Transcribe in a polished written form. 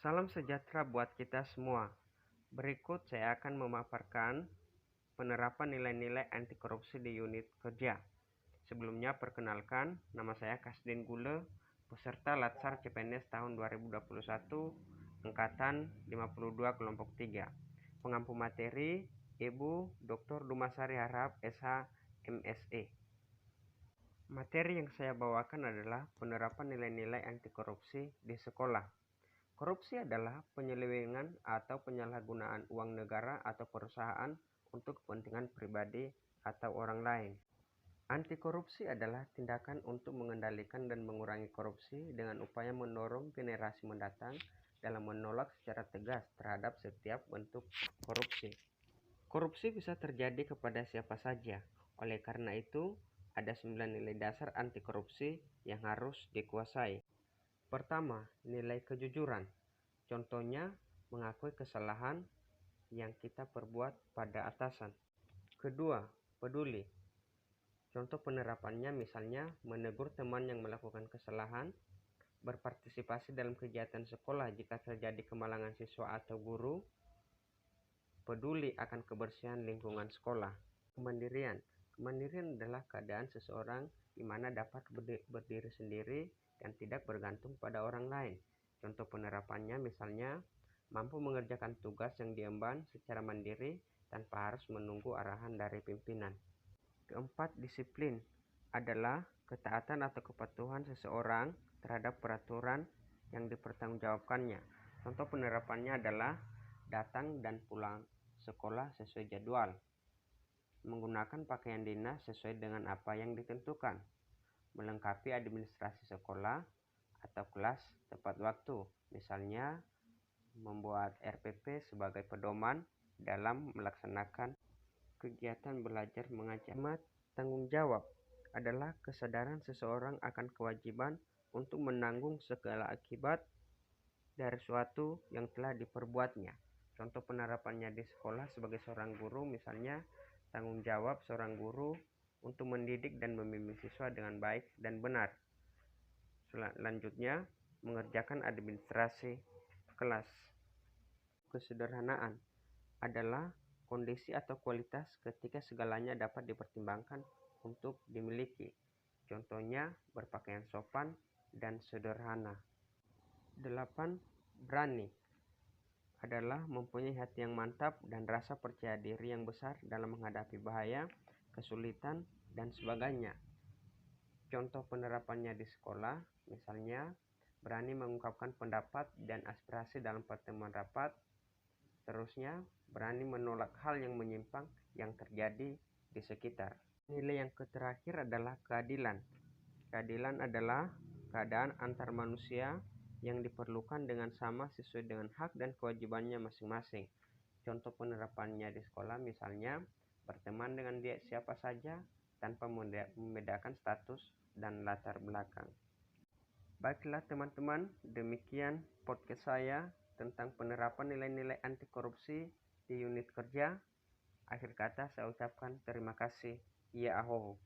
Salam sejahtera buat kita semua. Berikut saya akan memaparkan penerapan nilai-nilai anti korupsi di unit kerja. Sebelumnya perkenalkan, nama saya Kasdin Gule, peserta Latsar CPNS tahun 2021, Angkatan 52 Kelompok 3. Pengampu materi, Ibu Dr. Dumasari Harap, SH, MSE. Materi yang saya bawakan adalah penerapan nilai-nilai anti korupsi di sekolah. Korupsi adalah penyelewengan atau penyalahgunaan uang negara atau perusahaan untuk kepentingan pribadi atau orang lain. Anti korupsi adalah tindakan untuk mengendalikan dan mengurangi korupsi dengan upaya mendorong generasi mendatang dalam menolak secara tegas terhadap setiap bentuk korupsi. Korupsi bisa terjadi kepada siapa saja. Oleh karena itu, ada 9 nilai dasar anti korupsi yang harus dikuasai. Pertama, nilai kejujuran. Contohnya, mengakui kesalahan yang kita perbuat pada atasan. Kedua, peduli. Contoh penerapannya misalnya menegur teman yang melakukan kesalahan, berpartisipasi dalam kegiatan sekolah jika terjadi kemalangan siswa atau guru, peduli akan kebersihan lingkungan sekolah. Kemandirian. Kemandirian adalah keadaan seseorang di mana dapat berdiri sendiri dan tidak bergantung pada orang lain. Contoh penerapannya misalnya mampu mengerjakan tugas yang diemban secara mandiri tanpa harus menunggu arahan dari pimpinan. Keempat, disiplin adalah ketaatan atau kepatuhan seseorang terhadap peraturan yang dipertanggungjawabkannya. Contoh penerapannya adalah datang dan pulang sekolah sesuai jadwal, menggunakan pakaian dinas sesuai dengan apa yang ditentukan, melengkapi administrasi sekolah atau kelas tepat waktu, misalnya membuat RPP sebagai pedoman dalam melaksanakan kegiatan belajar mengajar. Tanggung jawab adalah kesadaran seseorang akan kewajiban untuk menanggung segala akibat dari suatu yang telah diperbuatnya. Contoh penerapannya di sekolah sebagai seorang guru misalnya tanggung jawab seorang guru untuk mendidik dan membimbing siswa dengan baik dan benar. Selanjutnya, mengerjakan administrasi kelas. Kesederhanaan adalah kondisi atau kualitas ketika segalanya dapat dipertimbangkan untuk dimiliki. Contohnya, berpakaian sopan dan sederhana. 8. Berani adalah mempunyai hati yang mantap dan rasa percaya diri yang besar dalam menghadapi bahaya, kesulitan, dan sebagainya. Contoh penerapannya di sekolah, misalnya berani mengungkapkan pendapat dan aspirasi dalam pertemuan rapat. Terusnya, berani menolak hal yang menyimpang yang terjadi di sekitar. Nilai yang terakhir adalah keadilan. Keadilan adalah keadaan antar manusia yang diperlukan dengan sama sesuai dengan hak dan kewajibannya masing-masing. Contoh penerapannya di sekolah misalnya berteman dengan siapa saja tanpa membedakan status dan latar belakang. Baiklah teman-teman, demikian podcast saya tentang penerapan nilai-nilai anti korupsi di unit kerja. Akhir kata saya ucapkan terima kasih. Ya ahoho.